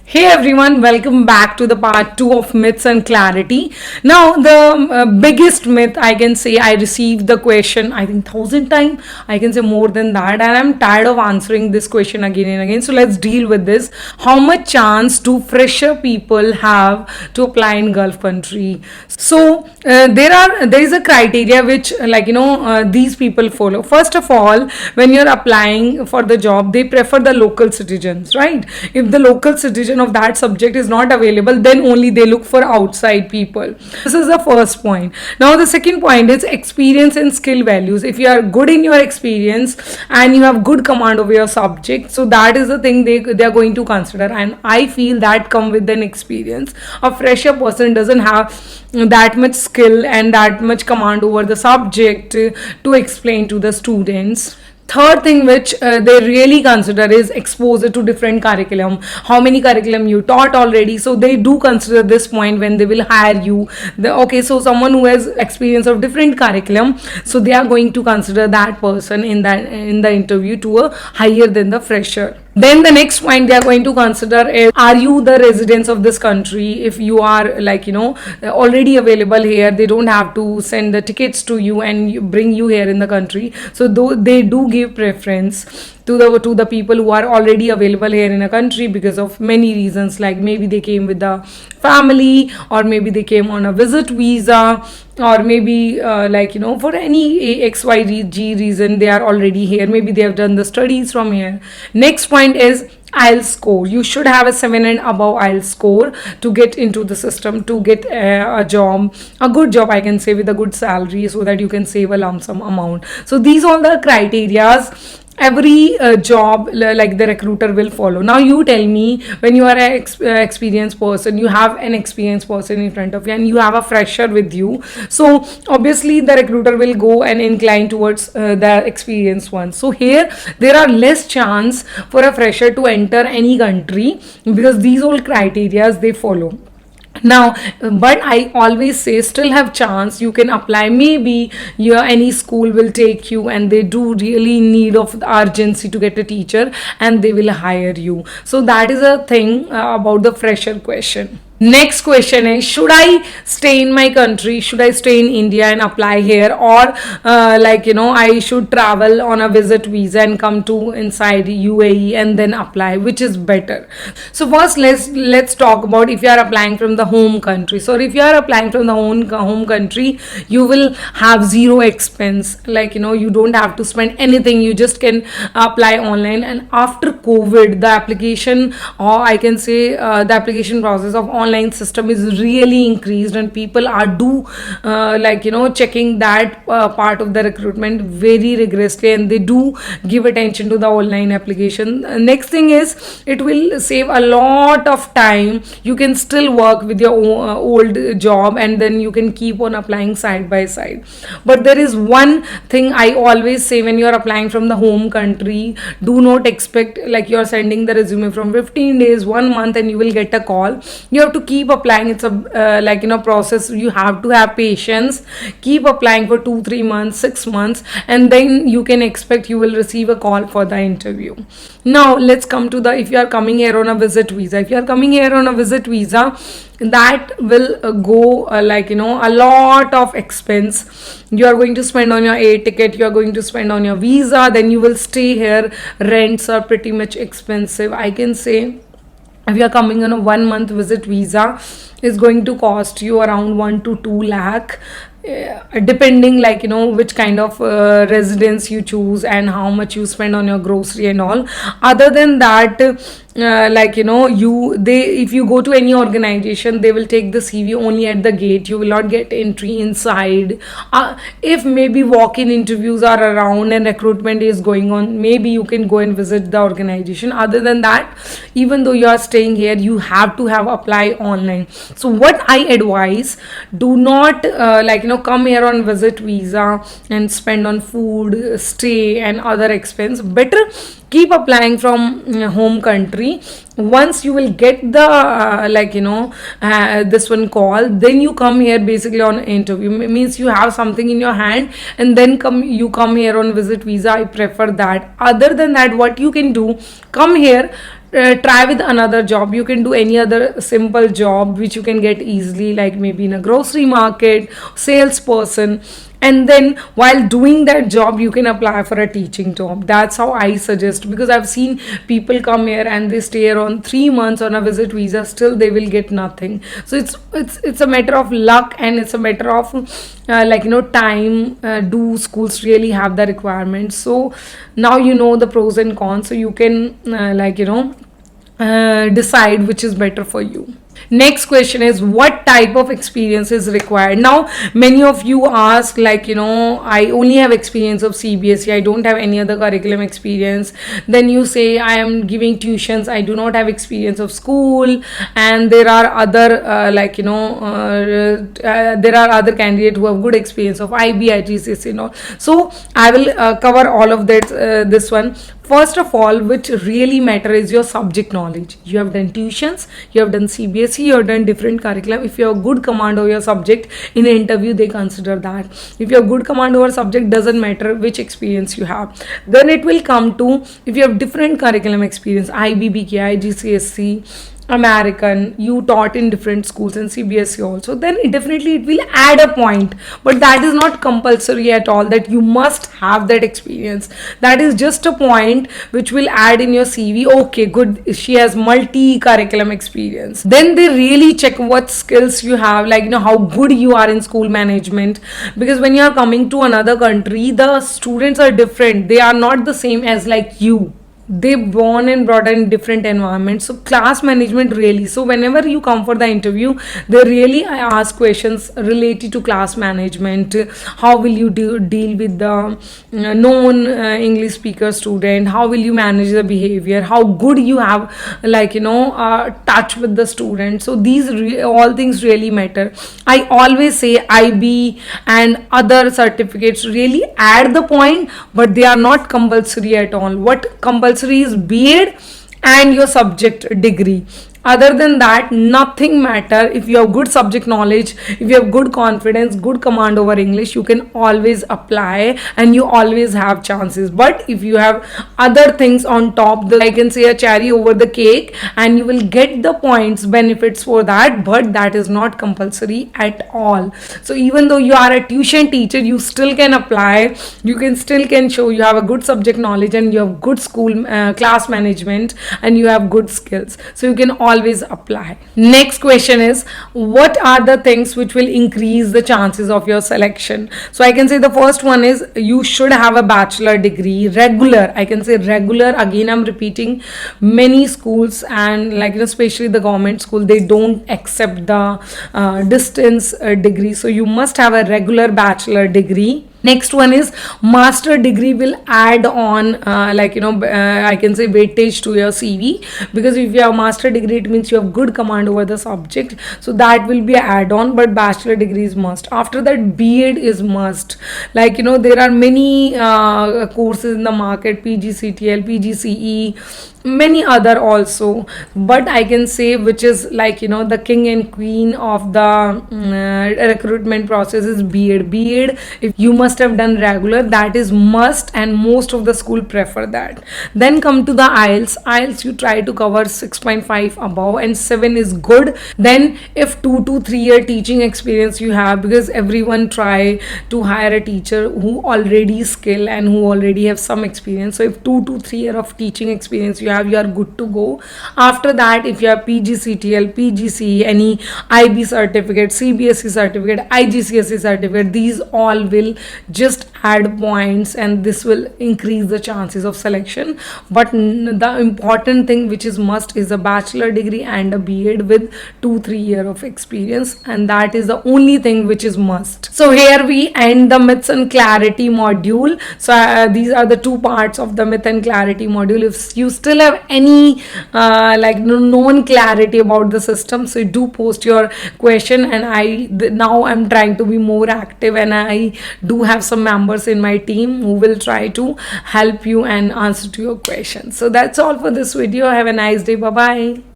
Hey everyone, welcome back to the part 2 of myths and clarity. Now, the biggest myth I can say, I received the question, I think 1,000 times, I can say more than that, and I'm tired of answering this question again and again. So, let's deal with this. How much chance do fresher people have to apply in Gulf country? So, there is a criteria which, these people follow. First of all, when you're applying for the job, they prefer the local citizens, right? If the local citizen of that subject is not available, then only they look for outside people. This is the first point. Now the second point is experience and skill values. If you are good in your experience and you have good command over your subject, so that is the thing they are going to consider, and I feel that come with an experience. A fresher person doesn't have that much skill and that much command over the subject to explain to the students. Third thing which they really consider is exposure to different curriculum, how many curriculum you taught already. So they do consider this point when they will hire you. Okay, so someone who has experience of different curriculum, so they are going to consider that person in the interview to a higher than the fresher. Then the next point they are going to consider is, are you the residents of this country? If you are already available here, they don't have to send the tickets to you and bring you here in the country. So though they do give preference to the people who are already available here in a country because of many reasons, like maybe they came with the family, or maybe they came on a visit visa, or maybe for any XYG reason they are already here. Maybe they have done the studies from here. Next point is IELTS score. You should have a 7 and above IELTS score to get into the system, to get a job, a good job I can say, with a good salary, so that you can save a lump sum amount. So these are the criterias every job like the recruiter will follow. Now you tell me, when you are an experienced person, you have an experienced person in front of you and you have a fresher with you, so obviously the recruiter will go and incline towards the experienced one. So here there are less chance for a fresher to enter any country because these all criterias they follow. Now, but I always say still have chance, you can apply. Maybe any school will take you and they do really need of the urgency to get a teacher and they will hire you. So that is a thing about the fresher question. Next question is, should I stay in my country? Should I stay in India and apply here, or I should travel on a visit visa and come to inside UAE and then apply? Which is better? So first let's talk about if you are applying from the home country. So if you are applying from the home country, you will have zero expense. You don't have to spend anything. You just can apply online. And after COVID, the application, or I can say the application process of online system is really increased, and people are checking that part of the recruitment very rigorously, and they do give attention to the online application. Next thing is, it will save a lot of time. You can still work with your old job and then you can keep on applying side by side. But there is one thing I always say, when you are applying from the home country, do not expect you are sending the resume from 15 days, 1 month and you will get a call. You have to keep applying. It's a process. You have to have patience. Keep applying for 2-3 months, 6 months, and then you can expect you will receive a call for the interview. Now let's come to if you are coming here on a visit visa. If you are coming here on a visit visa, that will go a lot of expense. You are going to spend on your air ticket, you are going to spend on your visa, then you will stay here. Rents are pretty much expensive. I can say, if you are coming on a 1 month visit visa, is going to cost you around 1 to 2 lakh, depending which kind of residence you choose and how much you spend on your grocery and all. Other than that, if you go to any organization, they will take the CV only at the gate. You will not get entry inside. If maybe walk-in interviews are around and recruitment is going on, maybe you can go and visit the organization. Other than that, even though you are staying here, you have to apply online. So what I advise, do not come here on visit visa and spend on food, stay and other expense. Better keep applying from home country. Once you will get the this one call, then you come here basically on interview. Means you have something in your hand and then come here on visit visa. I prefer that. Other than that, what you can do, come here, try with another job. You can do any other simple job which you can get easily, like maybe in a grocery market, salesperson, and then while doing that job you can apply for a teaching job. That's how I suggest, because I've seen people come here and they stay here on 3 months on a visit visa, still they will get nothing. So it's a matter of luck, and it's a matter of time. Do schools really have the requirements? So now you know the pros and cons, so you can decide which is better for you. Next question is, what type of experience is required? Now many of you ask, I only have experience of CBSE, I don't have any other curriculum experience. Then you say, I am giving tuitions, I do not have experience of school. And there are other there are other candidates who have good experience of IB, IGCSE. So I will cover all of that this one. First of all, which really matter is your subject knowledge. You have done tuitions, you have done CBSE, you have done different curriculum. If you have good command over your subject, in an interview they consider that. If you have good command over subject, doesn't matter which experience you have. Then it will come to, if you have different curriculum experience, IBBK, IGCSE, American, you taught in different schools and CBSE also, then it will add a point. But that is not compulsory at all that you must have that experience. That is just a point which will add in your CV. Okay, good, she has multi-curriculum experience. Then they really check what skills you have, how good you are in school management. Because when you are coming to another country, the students are different. They are not the same as you. They born and brought in different environments. So class management really, so whenever you come for the interview, they really ask questions related to class management. How will you deal with the non English speaker student? How will you manage the behavior? How good you have touch with the student? So these all things really matter. I always say IB and other certificates really add the point, but they are not compulsory at all. What compulsory is B.Ed and your subject degree. Other than that, nothing matter. If you have good subject knowledge, if you have good confidence, good command over English, you can always apply and you always have chances. But if you have other things on top, I can say a cherry over the cake, and you will get the points benefits for that, but that is not compulsory at all. So even though you are a tuition teacher, you still can apply. You can show you have a good subject knowledge and you have good school class management and you have good skills. So you can always apply. Next question is, what are the things which will increase the chances of your selection? So I can say the first one is, you should have a bachelor degree, regular. I can say regular. Again, I'm repeating, many schools and especially the government school, they don't accept the distance degree. So you must have a regular bachelor degree. Next one is, master degree will add on I can say weightage to your CV, because if you have master degree, it means you have good command over the subject, so that will be an add-on. But bachelor degree is must. After that, B.Ed is must. There are many courses in the market, PGCTL, PGCE, many other also, but I can say which is the king and queen of the recruitment process is B.Ed. B.Ed, if you must have done regular, that is must, and most of the school prefer that. Then come to the IELTS. You try to cover 6.5 above, and 7 is good. Then if 2 to 3 year teaching experience you have, because everyone try to hire a teacher who already skill and who already have some experience. So if 2 to 3 year of teaching experience you have, you are good to go. After that, if you have PGCTL, PGCE, any IB certificate, CBSE certificate, IGCSE certificate, these all will just add points, and this will increase the chances of selection. But the important thing which is must is a bachelor degree and a B.Ed with 2-3 year of experience, and that is the only thing which is must. So here we end the myths and clarity module. So these are the 2 parts of the myth and clarity module. If you still have any known clarity about the system, so do post your question, and now I'm trying to be more active, and I do have some members in my team who will try to help you and answer to your questions. So that's all for this video. Have a nice day. Bye bye.